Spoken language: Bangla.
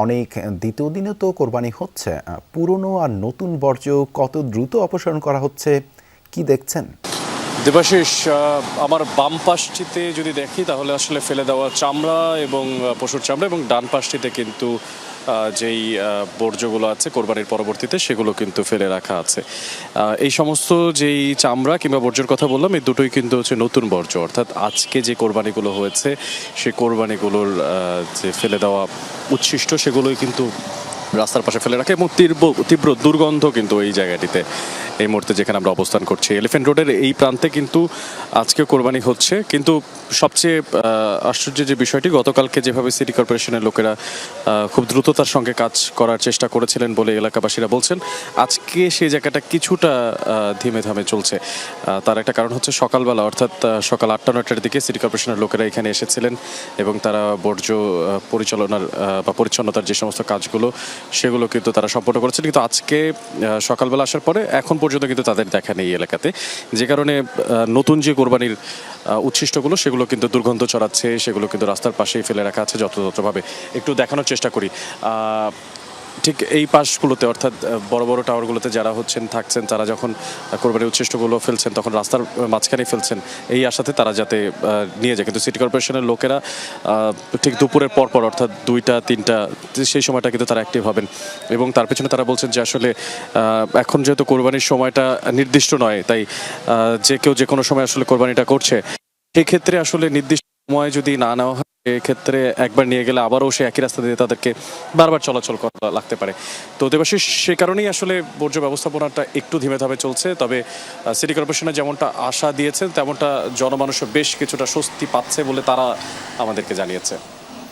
অনেক দ্বিতীয় দিনে তো কোরবানি হচ্ছে, পুরনো আর নতুন বর্জ্য কত দ্রুত অপসারণ করা হচ্ছে কি দেখছেন? দেবাশিস, আমার বাম পাশটিতে যদি দেখি তাহলে আসলে ফেলে দেওয়া চামড়া এবং পশুর চামড়া, এবং ডান পাশটিতে কিন্তু যেই বর্জ্যগুলো আছে কোরবানির পরবর্তীতে সেগুলো কিন্তু ফেলে রাখা আছে। এই সমস্ত যেই চামড়া কিংবা বর্জ্যের কথা বললাম, এই দুটোই কিন্তু হচ্ছে নতুন বর্জ্য, অর্থাৎ আজকে যে কোরবানিগুলো হয়েছে সেই কোরবানিগুলোর যে ফেলে দেওয়া উচ্ছিষ্ট সেগুলোই কিন্তু রাস্তার পাশে ফেলে রাখে, এবং তীব্র দুর্গন্ধ কিন্তু এই জায়গাটিতে এই মুহূর্তে যেখানে আমরা অবস্থান করছি এলিফ্যান্ট রোডের এই প্রান্তে কিন্তু আজকে কোরবানি হচ্ছে। কিন্তু সবচেয়ে আশ্চর্যের যে বিষয়টি, গতকালকে যেভাবে সিটি কর্পোরেশনের লোকেরা খুব দ্রুততার সঙ্গে কাজ করার চেষ্টা করেছিলেন বলে এলাকাবাসীরা বলছেন, আজকে সেই জায়গাটা কিছুটা ধিমে ধামে চলছে। তার একটা কারণ হচ্ছে সকালবেলা, অর্থাৎ সকাল 8টা-9টার দিকে সিটি কর্পোরেশনের লোকেরা এখানে এসেছিলেন এবং তারা বর্জ্য পরিচালনার বা পরিচ্ছন্নতার যে সমস্ত কাজগুলো সেগুলো কিন্তু তারা সম্পন্ন করেছেন। কিন্তু আজকে সকালবেলা আসার পরে এখন পর্যন্ত কিন্তু তাদের দেখা নেই এলাকাতে, যে কারণে নতুন যে কোরবানির উচ্ছিষ্টগুলো সেগুলো কিন্তু দুর্গন্ধ ছড়াচ্ছে, সেগুলো কিন্তু রাস্তার পাশেই ফেলে রাখা আছে। যত্রতত্রভাবে একটু দেখানোর চেষ্টা করি, ঠিক এই পাশগুলোতে, অর্থাৎ বড় বড় টাওয়ারগুলোতে যারা থাকছেন, তারা যখন কোরবানির উচ্ছিষ্টগুলো ফেলছেন তখন রাস্তার মাঝখানেই ফেলছেন এই আশাতে তারা যাতে নিয়ে যায়। কিন্তু সিটি কর্পোরেশনের লোকেরা ঠিক দুপুরের পরপর, অর্থাৎ 2টা-3টা সেই সময়টা কিন্তু তারা অ্যাক্টিভ হবেন, এবং তার পেছনে তারা বলছেন যে আসলে এখন যেহেতু কোরবানির সময়টা নির্দিষ্ট নয়, তাই যে কেউ যে কোনো সময় আসলে কোরবানিটা করছে, সেক্ষেত্রে আসলে নির্দিষ্ট সময় যদি না নেওয়া হয়, এক্ষেত্রে একবার নিয়ে গেলে আবারও সে একই রাস্তা দিয়ে তাদেরকে বারবার চলাচল করা লাগতে পারে। তো দেবাশিস, সে কারণেই আসলে বর্জ্য ব্যবস্থাপনাটা একটু ধীমে ধামে চলছে। তবে সিটি কর্পোরেশনে যেমনটা আশা দিয়েছেন তেমনটা জনমানুষও বেশ কিছুটা স্বস্তি পাচ্ছে বলে তারা আমাদেরকে জানিয়েছে।